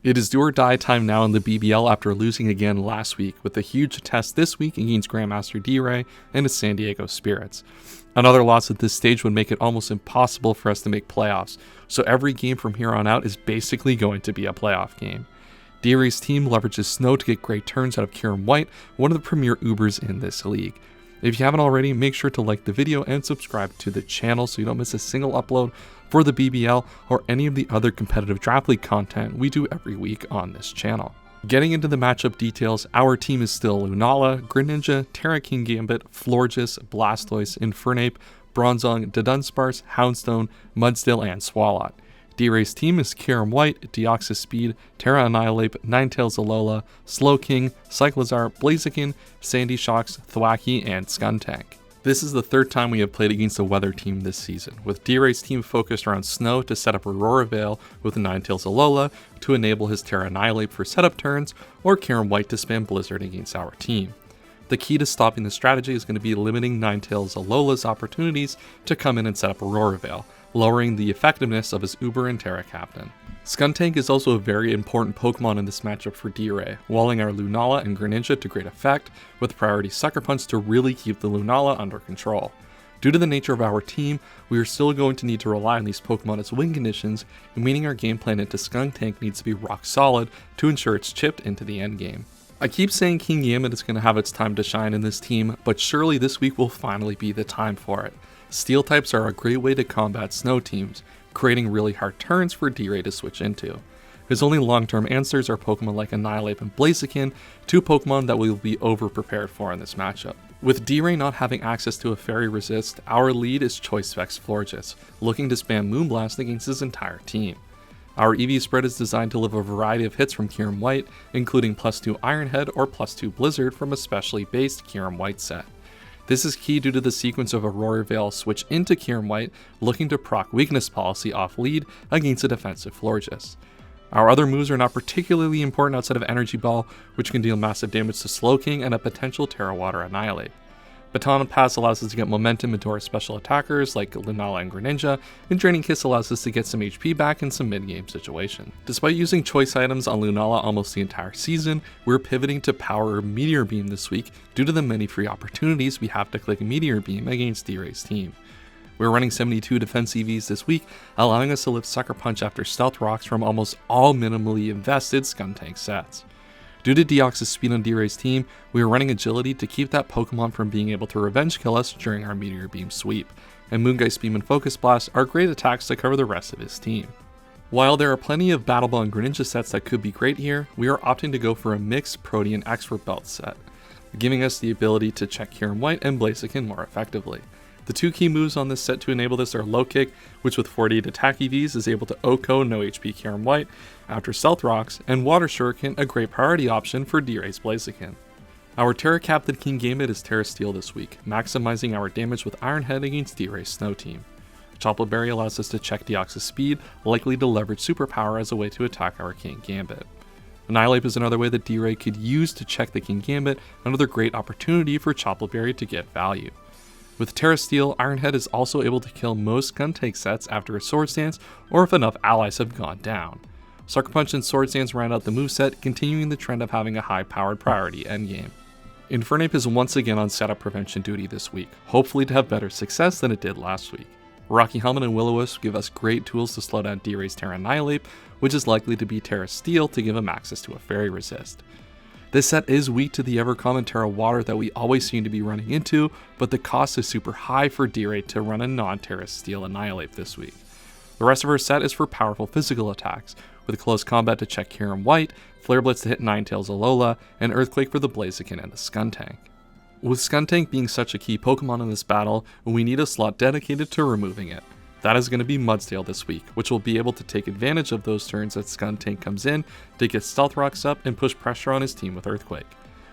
It is do or die time now in the BBL after losing again last week, with a huge test this week against Grandmaster D-Ray and his San Diego Spirits. Another loss at this stage would make it almost impossible for us to make playoffs, so every game from here on out is basically going to be a playoff game. D-Ray's team leverages Snow to get great turns out of Kieran White, one of the premier Ubers in this league. If you haven't already, make sure to like the video and subscribe to the channel so you don't miss a single upload for the BBL or any of the other competitive draft league content we do every week on this channel. Getting into the matchup details, our team is still Lunala, Greninja, Tera Kingambit, Florges, Blastoise, Infernape, Bronzong, Dudunsparce, Houndstone, Mudsdale, and Swalot. D-Ray's team is Kieran White, Deoxys Speed, Tera Annihilate, Ninetales Alola, Slowking, Cyclizar, Blaziken, Sandy Shocks, Thwackey, and Skuntank. This is the third time we have played against a weather team this season, with D-Ray's team focused around Snow to set up Aurora Veil with Ninetales Alola to enable his Tera Annihilate for setup turns, or Kieran White to spam Blizzard against our team. The key to stopping the strategy is going to be limiting Ninetales Alola's opportunities to come in and set up Aurora Veil, lowering the effectiveness of his Uber and Tera Captain. Skuntank is also a very important Pokemon in this matchup for D-Ray, walling our Lunala and Greninja to great effect, with priority Sucker Punch to really keep the Lunala under control. Due to the nature of our team, we are still going to need to rely on these Pokemon as win conditions, meaning our game plan into Skuntank needs to be rock solid to ensure it's chipped into the endgame. I keep saying Kingambit is going to have its time to shine in this team, but surely this week will finally be the time for it. Steel types are a great way to combat Snow teams, creating really hard turns for D-Ray to switch into. His only long-term answers are Pokemon like Annihilate and Blaziken, two Pokemon that we will be over-prepared for in this matchup. With D-Ray not having access to a Fairy Resist, our lead is Choice Specs Florges, looking to spam Moonblast against his entire team. Our EV spread is designed to live a variety of hits from Kieran White, including +2 Iron Head or +2 Blizzard from a specially based Kieran White set. This is key due to the sequence of Aurora Veil switch into Kieran White, looking to proc Weakness Policy off lead against a defensive Florges. Our other moves are not particularly important outside of Energy Ball, which can deal massive damage to Slowking and a potential Tera Water Annihilate. Baton Pass allows us to get momentum into our special attackers like Lunala and Greninja, and Draining Kiss allows us to get some HP back in some mid-game situation. Despite using choice items on Lunala almost the entire season, we're pivoting to Power Meteor Beam this week due to the many free opportunities we have to click Meteor Beam against D-Ray's team. We're running 72 defense EVs this week, allowing us to lift Sucker Punch after Stealth Rocks from almost all minimally invested Skuntank sets. Due to Deoxys Speed on D-Ray's team, we are running Agility to keep that Pokemon from being able to revenge kill us during our Meteor Beam sweep, and Moongeist Beam and Focus Blast are great attacks to cover the rest of his team. While there are plenty of Battle Ball and Greninja sets that could be great here, we are opting to go for a mixed Protean Expert Belt set, giving us the ability to check Kieran White and Blaziken more effectively. The two key moves on this set to enable this are Low Kick, which with 48 attack EVs is able to OHKO no HP Kieran White after Stealth Rocks, and Water Shuriken, a great priority option for D-Ray's Blaziken. Our Tera Captain Kingambit is Tera Steel this week, maximizing our damage with Iron Head against D-Ray's Snow team. Chocolate Berry allows us to check Deoxys Speed, likely to leverage Superpower as a way to attack our Kingambit. Annihilate is another way that D-Ray could use to check the Kingambit, another great opportunity for Chocolate Berry to get value. With Tera Steel, Iron Head is also able to kill most Skuntank sets after a Swords Dance or if enough allies have gone down. Sucker Punch and Swords Dance round out the moveset, continuing the trend of having a high-powered priority endgame. Infernape is once again on setup prevention duty this week, hopefully to have better success than it did last week. Rocky Helmet and Will-O-Wisp give us great tools to slow down D-Ray's Tera Annihilate, which is likely to be Tera Steel to give him access to a Fairy Resist. This set is weak to the ever-common Tera Water that we always seem to be running into, but the cost is super high for D-Ray to run a non-Tera Steel Annihilate this week. The rest of our set is for powerful physical attacks, with Close Combat to check Kieran White, Flare Blitz to hit Ninetales Alola, and Earthquake for the Blaziken and the Skuntank. With Skuntank being such a key Pokemon in this battle, we need a slot dedicated to removing it. That is going to be Mudsdale this week, which will be able to take advantage of those turns that Skuntank comes in to get Stealth Rocks up and push pressure on his team with Earthquake.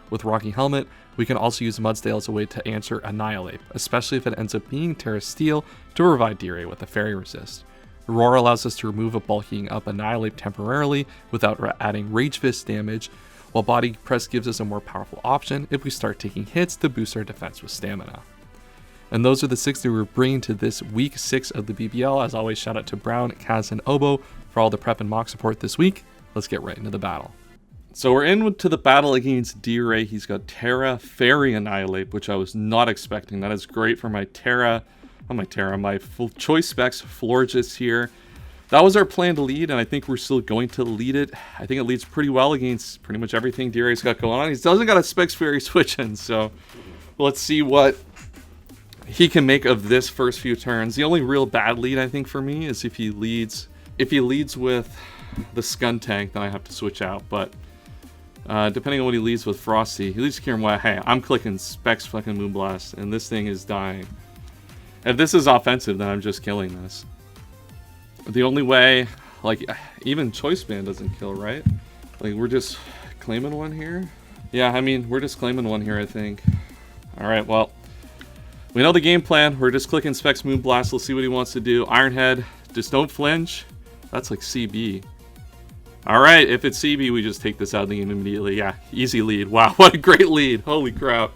With Rocky Helmet, we can also use Mudsdale as a way to answer Annihilate, especially if it ends up being Tera Steel to provide D-Ray with a Fairy Resist. Roar allows us to remove a bulking up Annihilate temporarily without adding Rage Fist damage, while Body Press gives us a more powerful option if we start taking hits to boost our defense with Stamina. And those are the 6 that we're bringing to this week 6 of the BBL. As always, shout out to Brown, Kaz, and Obo for all the prep and mock support this week. let's get right into the battle. So we're into the battle against D-Ray. He's got Tera, Fairy, Annihilate, which I was not expecting. That is great for my my full choice specs Florges here. That was our planned lead, and I think we're still going to lead it. I think it leads pretty well against pretty much everything D-Ray's got going on. He doesn't got a specs Fairy switch in, so let's see what he can make of this first few turns. The only real bad lead, I think, for me is if he leads with the Scun Tank, then I have to switch out, but depending on what he leads with Frosty, he leads Kirim White. Hey, I'm clicking Specs fucking Moonblast, and this thing is dying. If this is offensive, then I'm just killing this. The only way, like, even Choice Band doesn't kill, right? Like, we're just claiming one here? Yeah, I mean, we're just claiming one here, I think. Alright, well, we know the game plan. We're just clicking Specs Moonblast. Let's see what he wants to do. Ironhead, just don't flinch. That's like CB. Alright, if it's CB, we just take this out of the game immediately. Yeah, easy lead. Wow, what a great lead. Holy crap.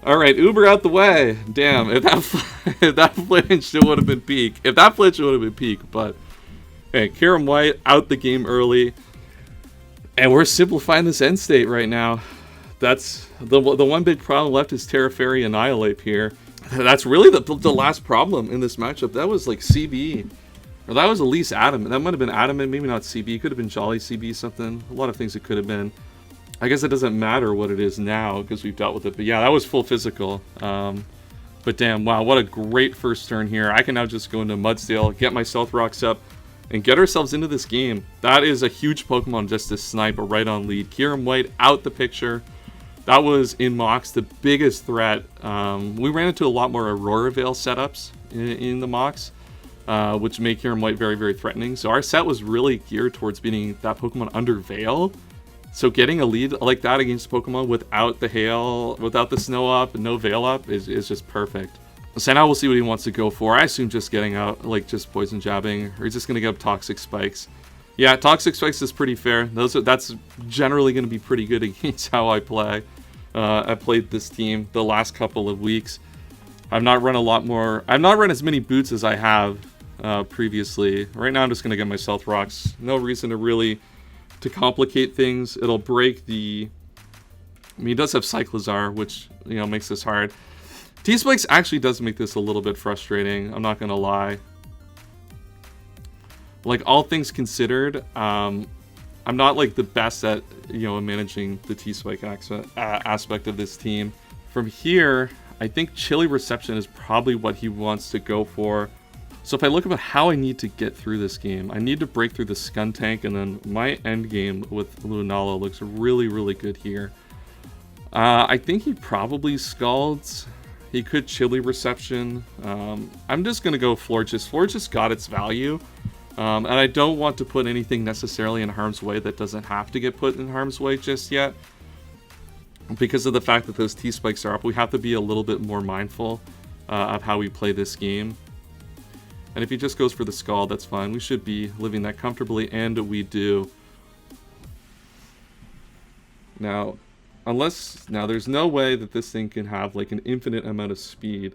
Alright, Uber out the way. Damn, if that flinched, it would have been peak. If that flinched, it would have been peak. But, hey, Kirim White out the game early. And we're simplifying this end state right now. That's the one big problem left is Tera, Fairy, Annihilate here. That's really the last problem in this matchup. That was like CB. Or that was at least Adamant. That might have been Adamant, maybe not CB. It could have been Jolly CB something. A lot of things it could have been. I guess it doesn't matter what it is now because we've dealt with it. But yeah, that was full physical. But damn, wow, what a great first turn here. I can now just go into Mudsdale, get my Stealth Rocks up, and get ourselves into this game. That is a huge Pokemon just to snipe a right on lead. Kirim White out the picture. That was in Mox the biggest threat. We ran into a lot more Aurora Veil setups in the Mox, which make Kirim White very, very threatening. So our set was really geared towards beating that Pokemon under Veil. So getting a lead like that against Pokemon without the Hail, without the Snow up, and no Veil up is just perfect. So now we'll see what he wants to go for. I assume just getting out, like just Poison Jabbing, or he's just going to get up Toxic Spikes. Yeah, Toxic Spikes is pretty fair. That's generally going to be pretty good against how I play. I played this team the last couple of weeks. I've not run as many boots as I have previously. Right now I'm just going to get my Stealth Rocks. No reason to really complicate things. It'll break the... I mean, he does have Cyclizar, which, you know, makes this hard. T-Spikes actually does make this a little bit frustrating. I'm not going to lie. Like, all things considered, I'm not, like, the best at, you know, managing the T-Spike aspect of this team. From here, I think Chilly Reception is probably what he wants to go for. So if I look at how I need to get through this game, I need to break through the Scun Tank, and then my end game with Lunala looks really, really good here. I think he probably Scalds. He could Chilly Reception. I'm just going to go Florges. Florges got its value. And I don't want to put anything necessarily in harm's way that doesn't have to get put in harm's way just yet. Because of the fact that those T-Spikes are up, we have to be a little bit more mindful of how we play this game. And if he just goes for the Scald, that's fine. We should be living that comfortably, and we do. Now, there's no way that this thing can have like an infinite amount of speed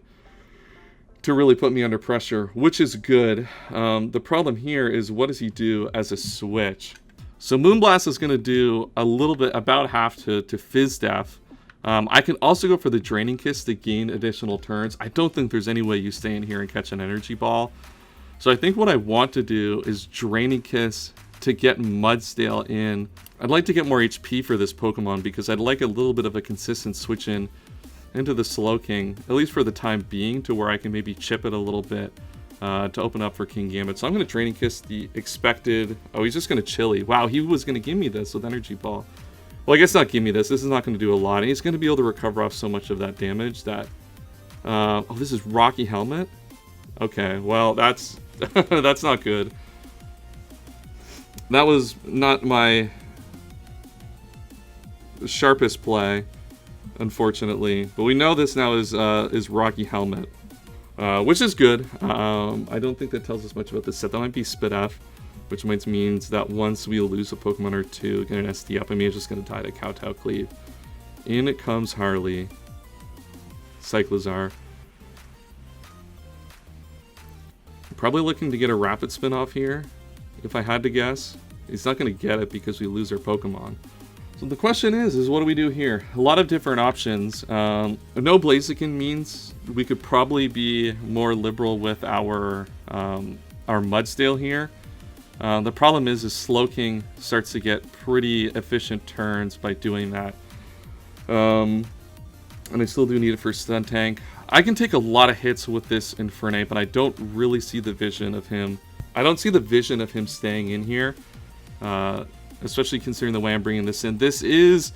to really put me under pressure, which is good. The problem here is, what does he do as a switch? So Moonblast is going to do a little bit, about half to Fizz Def. I can also go for the Draining Kiss to gain additional turns. I don't think there's any way you stay in here and catch an Energy Ball. So I think what I want to do is Draining Kiss to get Mudsdale in. I'd like to get more HP for this Pokemon because I'd like a little bit of a consistent switch in into the Slowking, at least for the time being, to where I can maybe chip it a little bit to open up for Kingambit. So I'm going to Draining Kiss the expected... Oh, he's just going to Chilly. Wow, he was going to give me this with Energy Ball. Well, I guess not give me this. This is not going to do a lot. And he's going to be able to recover off so much of that damage that... oh, this is Rocky Helmet? Okay, well, that's... that's not good. That was not my sharpest play, unfortunately. But we know this now is Rocky Helmet, which is good. I don't think that tells us much about this set. That might be Spit F, which means that once we lose a Pokemon or two, get an SD up, I mean, it's just going to die to Kowtow Cleave. In it comes Harley. Cyclizar. Probably looking to get a Rapid Spin off here, if I had to guess. He's not going to get it because we lose our Pokemon. So the question is what do we do here? A lot of different options. No Blaziken means we could probably be more liberal with our Mudsdale here. The problem is Slowking starts to get pretty efficient turns by doing that. And I still do need it for Stun Tank. I can take a lot of hits with this Infernape, but I don't really see the vision of him. I don't see the vision of him staying in here, especially considering the way I'm bringing this in. This is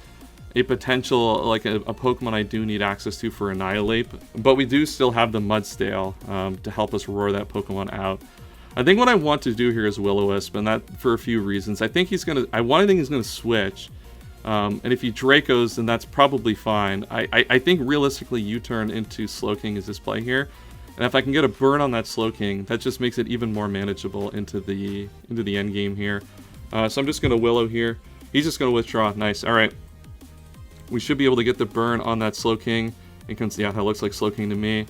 a potential, like a Pokemon I do need access to for Annihilate, but we do still have the Mudsdale to help us roar that Pokemon out. I think what I want to do here is Will-O-Wisp, and that for a few reasons. I think he's gonna. I think he's gonna switch, and if he Dracos, then that's probably fine. I think realistically, U-turn into Slowking is his play here, and if I can get a burn on that Slowking, that just makes it even more manageable into the end game here. So I'm just gonna Willow here. He's just gonna withdraw. Nice. All right, we should be able to get the burn on that Slowking. It comes. Yeah, that looks like Slowking to me.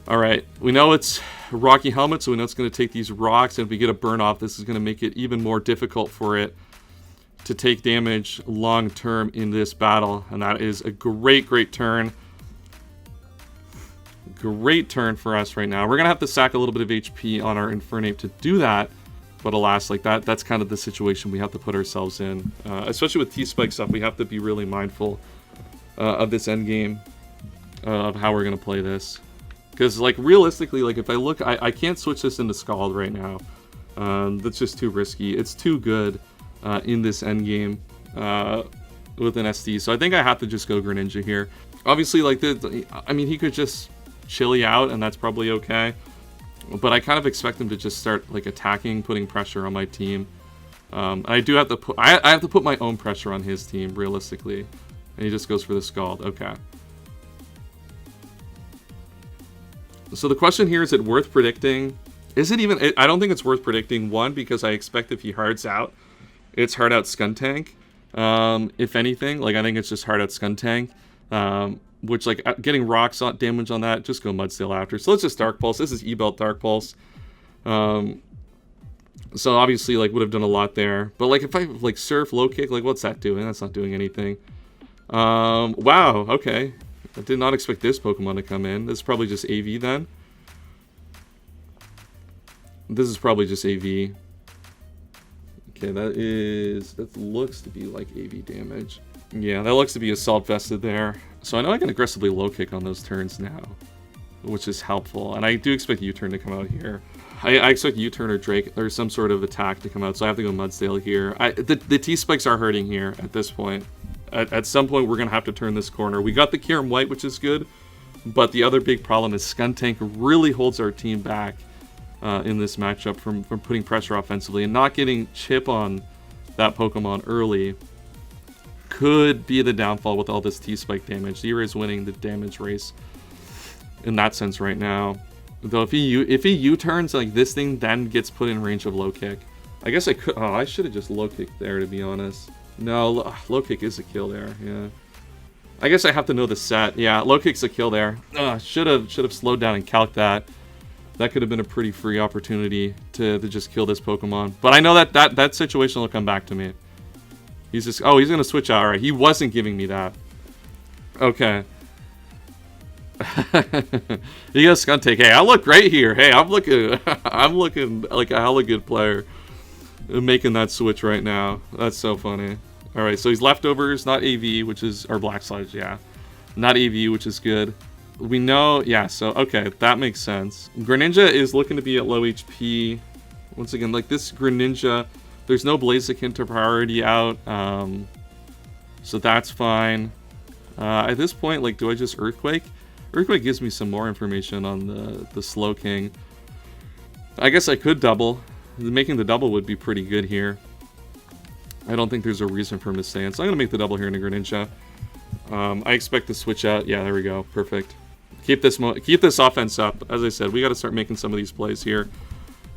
All right, we know it's Rocky Helmet, so we know it's going to take these rocks, and if we get a burn off, this is going to make it even more difficult for it to take damage long term in this battle, and that is a great turn. Great turn for us right now. We're going to have to sack a little bit of HP on our Infernape to do that, but alas, like that's kind of the situation we have to put ourselves in. Especially with T-Spike stuff, we have to be really mindful of this end game, of how we're going to play this. Because, like, realistically, like, if I look, I can't switch this into Scald right now. That's just too risky. It's too good in this endgame with an SD. So I think I have to just go Greninja here. Obviously, like, I mean, he could just chilly out, and that's probably okay. But I kind of expect him to just start, like, attacking, putting pressure on my team. I do have to put, I have to put my own pressure on his team, realistically. And he just goes for the Scald. Okay. So the question here, is it worth predicting? Is it even... I don't think it's worth predicting. One, because I expect if he hards out, it's hard out Skuntank. If anything, like, I think it's just hard out Skuntank. Which, like, getting rocks damage on that, just go Mudsdale after. So let's just Dark Pulse. This is E-Belt Dark Pulse. So obviously, like, would have done a lot there. But, like, if I, like, Surf, Low Kick, like, what's that doing? That's not doing anything. Wow, okay. I did not expect this Pokemon to come in. This is probably just AV then. This is probably just AV. Okay, that looks to be like AV damage. Yeah, that looks to be Assault Vested there. So I know I can aggressively low kick on those turns now, which is helpful. And I do expect U-turn to come out here. I expect U-turn or Drake or some sort of attack to come out, so I have to go Mudsdale here. The T-Spikes are hurting here at this point. At some point, we're going to have to turn this corner. We got the Kyurem White, which is good, but the other big problem is Skuntank really holds our team back in this matchup from putting pressure offensively, and not getting chip on that Pokemon early could be the downfall with all this T-Spike damage. Zero is winning the damage race in that sense right now. Though if he U-turns, like, this thing then gets put in range of Low Kick. I guess I could... Oh, I should have just Low Kicked there, to be honest. No, Low Kick is a kill there, yeah. I guess I have to know the set. Yeah, Low Kick's a kill there. Should have slowed down and calced that. That could have been a pretty free opportunity to just kill this Pokemon. But I know that situation will come back to me. He's just... Oh, he's going to switch out. Alright, he wasn't giving me that. Okay. You got Skuntank. Hey, I look great here. Hey, I'm looking like a hella good player. Making that switch right now. That's so funny. Alright, so he's leftovers, not AV, which is... Or Black Sludge, yeah. Not AV, which is good. We know... Yeah, so, okay, that makes sense. Greninja is looking to be at low HP. Once again, like, this Greninja... There's no Blaziken to priority out. So that's fine. At this point, like, do I just Earthquake? Earthquake gives me some more information on the Slowking. I guess I could double. Making the double would be pretty good here. I don't think there's a reason for him to stay in, so I'm going to make the double here in a Greninja. I expect to switch out. Yeah, there we go. Perfect. Keep this offense up. As I said, we got to start making some of these plays here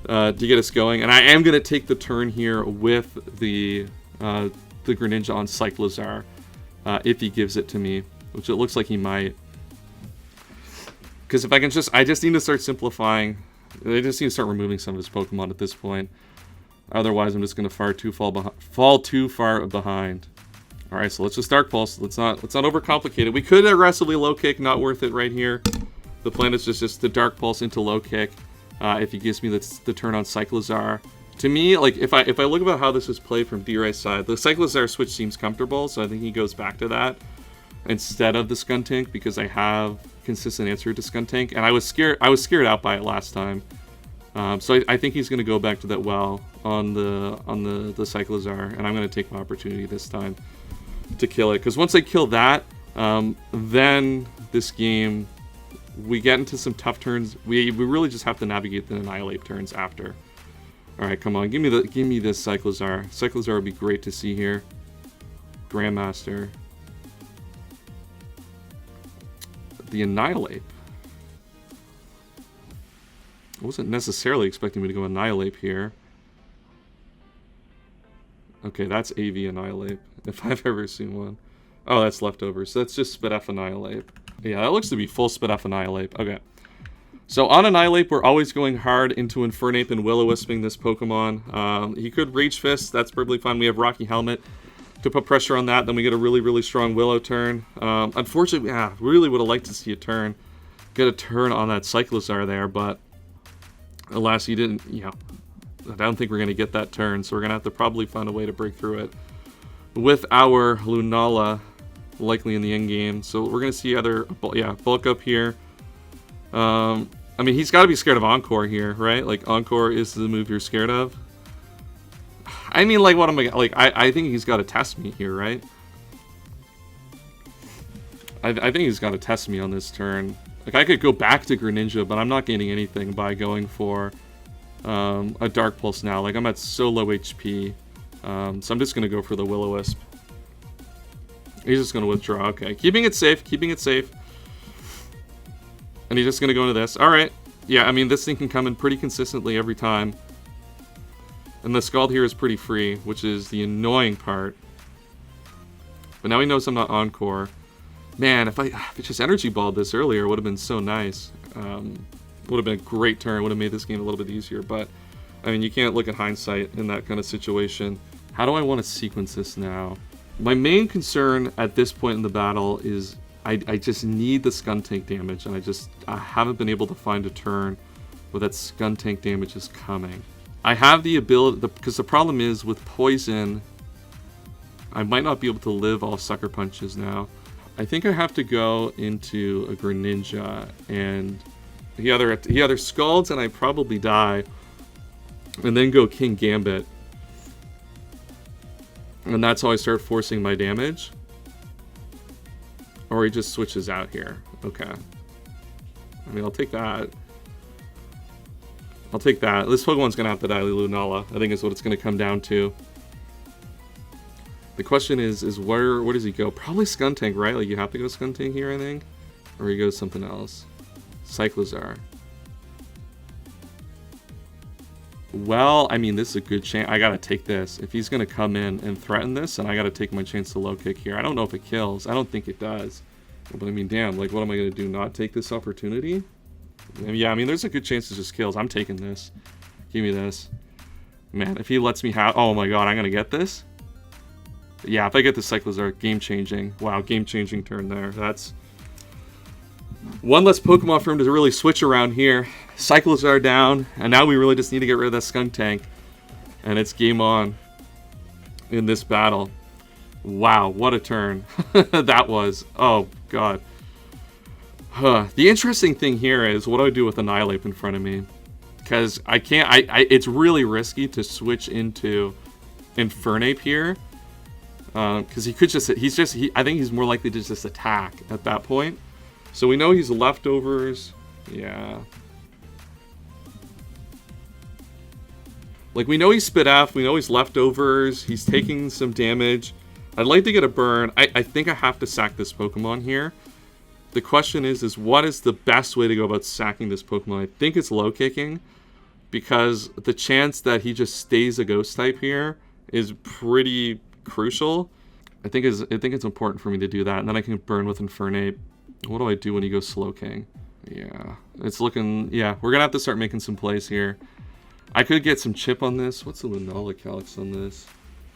to get us going. And I am going to take the turn here with the Greninja on Cyclizar if he gives it to me, which it looks like he might. Because if I can I just need to start simplifying. I just need to start removing some of his Pokemon at this point. Otherwise, I'm just going to fall too far behind. All right, so let's just Dark Pulse. Let's not overcomplicate it. We could aggressively low kick, not worth it right here. The plan is just to Dark Pulse into low kick. If he gives me the turn on Cyclizar. To me, like if I look about how this is played from D-Ray's side, the Cyclizar switch seems comfortable, so I think he goes back to that instead of the Skuntank because I have consistent answer to Skuntank, and I was scared out by it last time. So I think he's going to go back to that well on the Cyclizar, and I'm going to take my opportunity this time to kill it. Because once I kill that, then this game, we get into some tough turns. We really just have to navigate the Annihilate turns after. All right, come on, give me this Cyclizar. Cyclizar would be great to see here. Grandmaster. The Annihilate. I wasn't necessarily expecting me to go Annihilate here. Okay, that's AV Annihilate, if I've ever seen one. Oh, that's leftovers. So that's just Spit F Annihilate. Yeah, that looks to be full Spit F Annihilate. Okay. So on Annihilate, we're always going hard into Infernape and Will-O-Wisping this Pokemon. He could Rage Fist. That's perfectly fine. We have Rocky Helmet to put pressure on that. Then we get a really, really strong Willow turn. Unfortunately, yeah, really would have liked to see a turn. Get a turn on that Cyclizar there, but alas, he didn't, I don't think we're going to get that turn, so we're going to have to probably find a way to break through it with our Lunala, likely in the end game. So we're going to see either, bulk up here. I mean, he's got to be scared of Encore here, right? Like, Encore is the move you're scared of. I mean, like, what am I, like, I think he's got to test me here, right? I think he's got to test me on this turn. Like, I could go back to Greninja, but I'm not gaining anything by going for a Dark Pulse now. Like, I'm at so low HP. So I'm just going to go for the Will-O-Wisp. He's just going to withdraw. Okay, keeping it safe, And he's just going to go into this. All right. Yeah, I mean, this thing can come in pretty consistently every time. And the Scald here is pretty free, which is the annoying part. But now he knows I'm not Encore. Man, if I just Energy Balled this earlier, it would have been so nice. Would have been a great turn. Would have made this game a little bit easier. But, I mean, you can't look at hindsight in that kind of situation. How do I want to sequence this now? My main concern at this point in the battle is I just need the Skuntank damage, and I haven't been able to find a turn where that Skuntank damage is coming. I have the ability, because the problem is with Poison, I might not be able to live all Sucker Punches now. I think I have to go into a Greninja, and he either Scalds and I probably die, and then go King Gambit. And that's how I start forcing my damage. Or he just switches out here. Okay. I mean, I'll take that. This Pokemon's going to have to die Lunala. I think is what it's going to come down to. The question is where does he go? Probably Skuntank, right? Like, you have to go Skuntank here, I think? Or he goes something else. Cyclizar. Well, I mean, this is a good chance. I gotta take this. If he's gonna come in and threaten this, then I gotta take my chance to low kick here. I don't know if it kills. I don't think it does. But I mean, damn, like, what am I gonna do? Not take this opportunity? Yeah, I mean, there's a good chance it just kills. I'm taking this. Give me this. Man, if he lets me have... Oh my god, I'm gonna get this? Yeah, if I get the Cyclizar, game-changing. Wow, game-changing turn there. That's... one less Pokemon for him to really switch around here. Cyclizar down, and now we really just need to get rid of that Skuntank. And it's game on in this battle. Wow, what a turn that was. Oh, God. The interesting thing here is, what do I do with Annihilate in front of me? Because I can't, it's really risky to switch into Infernape here. Because he could just, I think he's more likely to just attack at that point. So we know he's leftovers. Yeah. Like, we know he's Spit F. We know he's leftovers. He's taking some damage. I'd like to get a burn. I think I have to sack this Pokemon here. The question is what is the best way to go about sacking this Pokemon? I think it's low kicking, because the chance that he just stays a Ghost type here is pretty crucial. I think it's important for me to do that, and then I can burn with Infernape. What do I do when he goes Slow King? Yeah, it's looking... Yeah, we're going to have to start making some plays here. I could get some chip on this. What's the Lunala calcs on this?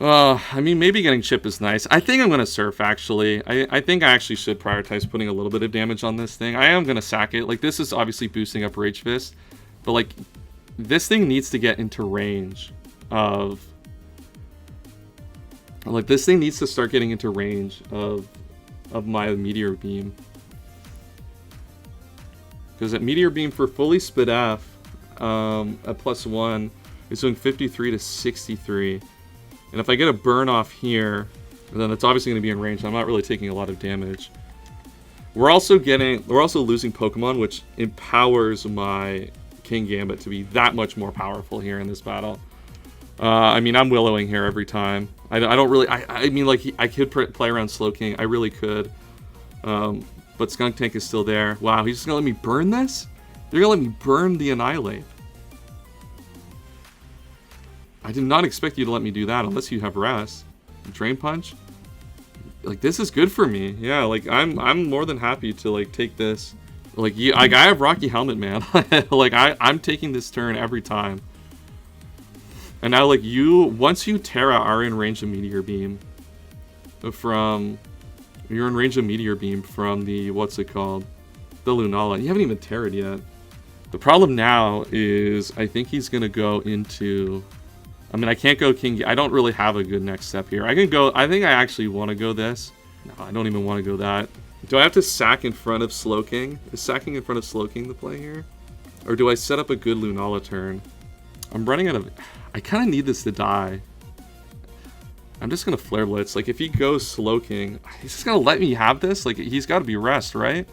I mean, maybe getting chip is nice. I think I'm going to surf, actually. I think I actually should prioritize putting a little bit of damage on this thing. I am going to sack it. Like, this is obviously boosting up Rage Fist. But, like, this thing needs to get into range of... Like, this thing needs to start getting into range of my Meteor Beam. Because at Meteor Beam for fully spit F, at +1, it's doing 53 to 63. And if I get a burn off here, then it's obviously going to be in range. I'm not really taking a lot of damage. We're also losing Pokemon, which empowers my Kingambit to be that much more powerful here in this battle. I mean, I'm willowing here every time. I don't really... I mean, like, I could play around Slowking. I really could. But Skuntank is still there. Wow, he's just going to let me burn this? They're going to let me burn the Annihilate. I did not expect you to let me do that unless you have Rest. Drain Punch? Like, this is good for me. Yeah, like, I'm more than happy to, like, take this. Like, I have Rocky Helmet, man. Like, I'm taking this turn every time. And now, like, once you Tera are in range of Meteor Beam from... You're in range of Meteor Beam from the... What's it called? The Lunala. You haven't even Terra'd yet. The problem now is I think he's going to go into... I mean, I can't go King... I don't really have a good next step here. I can go... I think I actually want to go this. No, I don't even want to go that. Do I have to sack in front of Slowking? Is sacking in front of Slowking the play here? Or do I set up a good Lunala turn? I'm running out of... I kind of need this to die. I'm just going to Flare Blitz. Like, if he goes Slowking, he's just going to let me have this? Like, he's got to be Rest, right?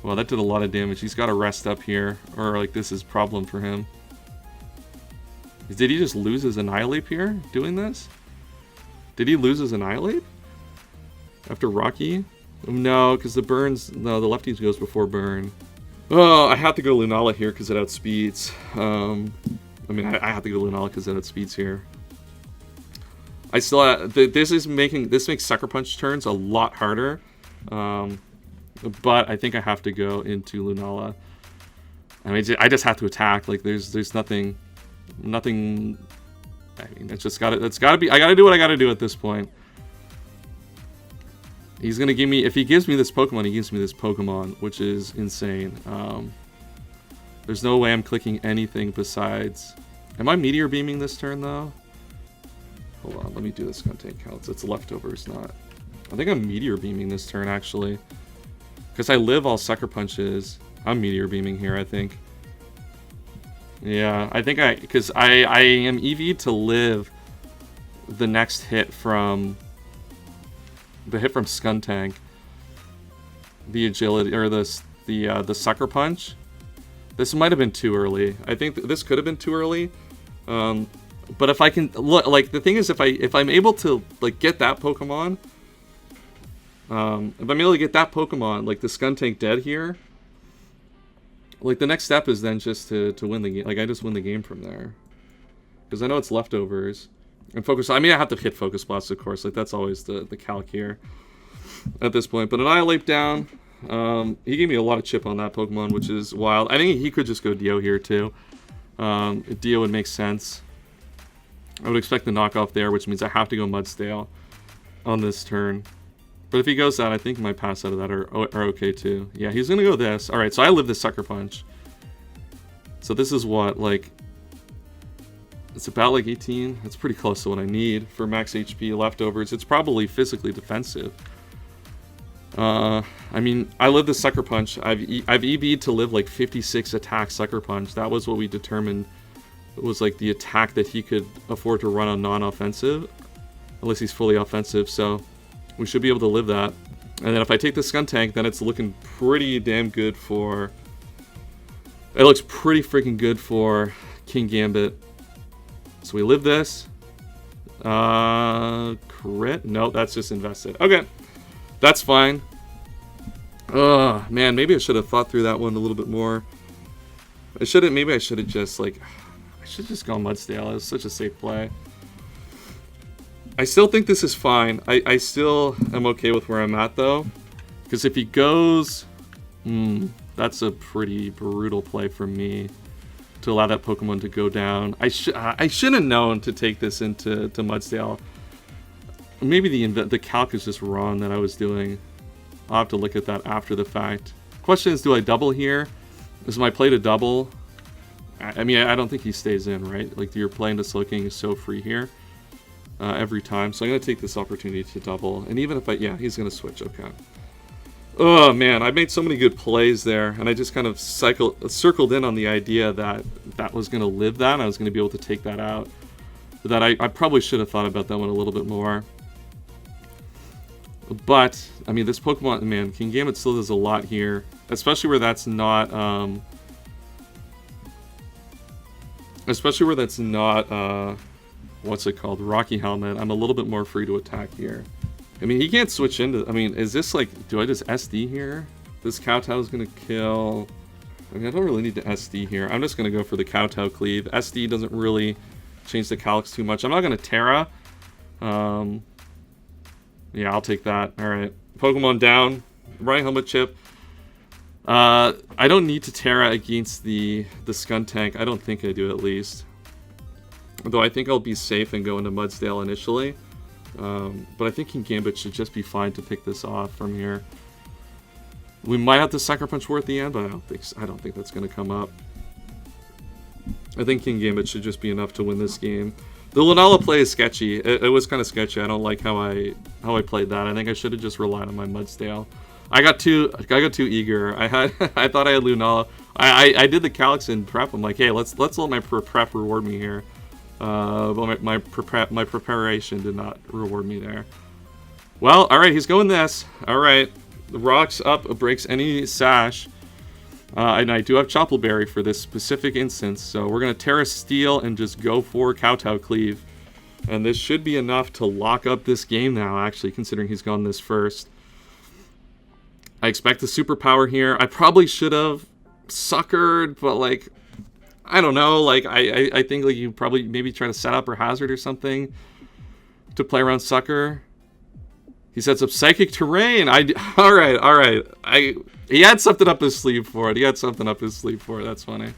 Well, that did a lot of damage. He's got to Rest up here. Or, like, this is a problem for him. Did he just lose his Annihilate here doing this? Did he lose his Annihilate? After Rocky? No, because the burns... No, the lefties goes before burn. Oh, I have to go Lunala here because it outspeeds. I mean, I have to go Lunala because it outspeeds here. I still... this makes Sucker Punch turns a lot harder. But I think I have to go into Lunala. I mean, I just have to attack. Like, there's nothing... I mean, it's gotta be... I gotta do what I gotta do at this point. He's gonna give me... If he gives me this Pokemon, he gives me this Pokemon, which is insane. There's no way I'm clicking anything besides... Am I Meteor Beaming this turn, though? Hold on, let me do this content counts. It's leftovers, not... I think I'm Meteor Beaming this turn, actually. Because I live all Sucker Punches. I'm Meteor Beaming here, I think. Yeah, I think because I am EV to live the next hit from Skuntank, the agility or the Sucker Punch. This might have been too early. I think this could have been too early. But if I can look, like, the thing is, if I'm able to, like, get that Pokemon, if I'm able to get that Pokemon, like the Skuntank dead here. Like, the next step is then just to win the game. Like, I just win the game from there. Because I know it's leftovers. And focus... I mean, I have to hit Focus Blast, of course. Like, that's always the calc here at this point. But Annihilate down. He gave me a lot of chip on that Pokemon, which is wild. I think he could just go Dio here, too. Dio would make sense. I would expect the knockoff there, which means I have to go Mudstale on this turn. But if he goes that, I think my pass out of that are okay too. Yeah, he's gonna go this. Alright, so I live this Sucker Punch. So this is what, like... It's about like 18. That's pretty close to what I need for max HP leftovers. It's probably physically defensive. I mean, I live the Sucker Punch. I've EV'd to live like 56 attack Sucker Punch. That was what we determined. It was like the attack that he could afford to run on non-offensive. Unless he's fully offensive, so... We should be able to live that. And then if I take the Skuntank, then it's looking pretty damn good for... It looks pretty freaking good for Kingambit. So we live this. Crit? No, that's just invested. Okay. That's fine. Man, maybe I should have thought through that one a little bit more. Maybe I should have just, like... I should have just gone Mudstale. It was such a safe play. I still think this is fine. I still am okay with where I'm at, though. Because if he goes... that's a pretty brutal play for me. to allow that Pokemon to go down. I should have known to take this into Mudsdale. Maybe the calc is just wrong that I was doing. I'll have to look at that after the fact. Question is, do I double here? Is my play to double? I mean, I don't think he stays in, right? Like, your play into Slowking is so free here every time. So I'm going to take this opportunity to double. And even if yeah, he's going to switch. Okay. Oh, man, I made so many good plays there. And I just kind of circled in on the idea that that was going to live that. And I was going to be able to take that out. But that I probably should have thought about that one a little bit more. But, I mean, this Pokemon, man, Kingambit still does a lot here. Especially where that's not, what's it called? Rocky Helmet. I'm a little bit more free to attack here. I mean, he can't switch into, I mean, is this like, do I just SD here? This Kowtow is going to kill. I mean, I don't really need to SD here. I'm just going to go for the Kowtow Cleave. SD doesn't really change the calcs too much. I'm not going to Tera. Yeah, I'll take that. All right. Pokemon down. Right Helmet Chip. I don't need to Tera against the Skuntank. I don't think I do, at least. Though I think I'll be safe and go into Mudsdale initially. But I think Kingambit should just be fine to pick this off from here. We might have to Sucker Punch War at the end, but I don't think that's going to come up. I think Kingambit should just be enough to win this game. The Lunala play is sketchy. It was kind of sketchy. I don't like how I played that. I think I should have just relied on my Mudsdale. I got too eager. I thought I had Lunala. I did the calcs in prep. I'm like, hey, let's let my prep reward me here. But my preparation did not reward me there. Well, all right, he's going this. All right, the rocks up breaks any sash. And I do have Choppleberry for this specific instance, so we're going to Tera Steel and just go for Kowtow Cleave. And this should be enough to lock up this game now, actually, considering he's gone this first. I expect the superpower here. I probably should have suckered, but, like, I don't know. Like, I think, like, you probably maybe try to set up or hazard or something to play around Sucker. He sets up Psychic Terrain. All right. He had something up his sleeve for it. That's funny.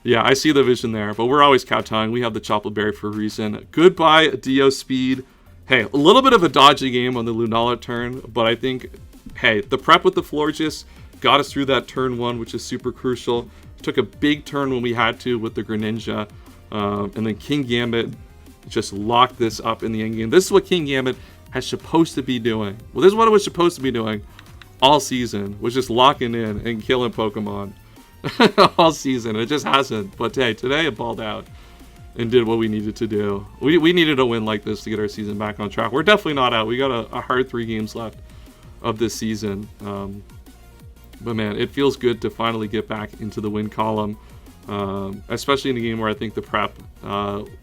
Yeah, I see the vision there. But we're always Kowtowing. We have the Choppleberry for a reason. Goodbye, Dio Speed. Hey, a little bit of a dodgy game on the Lunala turn. But I think, hey, the prep with the Florges got us through that turn 1, which is super crucial. Took a big turn when we had to with the Greninja. And then Kingambit just locked this up in the endgame. This is what Kingambit is supposed to be doing. Well, this is what it was supposed to be doing all season, was just locking in and killing Pokemon all season. It just hasn't. But hey, today it balled out and did what we needed to do. We needed a win like this to get our season back on track. We're definitely not out. We got a hard 3 games left of this season. But man, it feels good to finally get back into the win column, especially in a game where I think the prep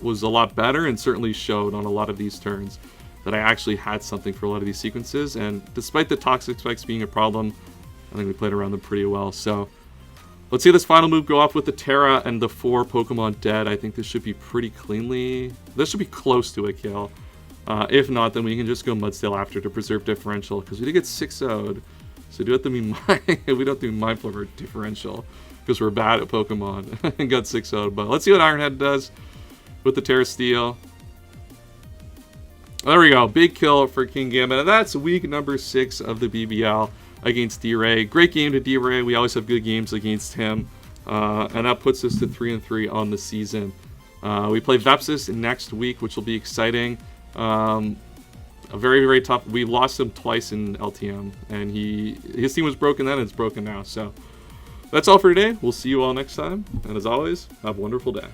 was a lot better and certainly showed on a lot of these turns that I actually had something for a lot of these sequences. And despite the toxic spikes being a problem, I think we played around them pretty well. So let's see this final move go off with the Tera and the 4 Pokemon dead. I think this should be pretty cleanly. This should be close to a kill. If not, then we can just go Mudsdale after to preserve differential, because we did get 6-0'd. So do have to be we don't do mindful of our differential because we're bad at Pokemon and got 6-0'd. But let's see what Ironhead does with the Tera Steel. There we go. Big kill for Kingambit. And that's week number 6 of the BBL against D-Ray. Great game to D-Ray. We always have good games against him. And that puts us to 3-3 on the season. We play Vepsis next week, which will be exciting. A very, very tough. We lost him twice in LTM. And his team was broken then, and it's broken now. So that's all for today. We'll see you all next time. And as always, have a wonderful day.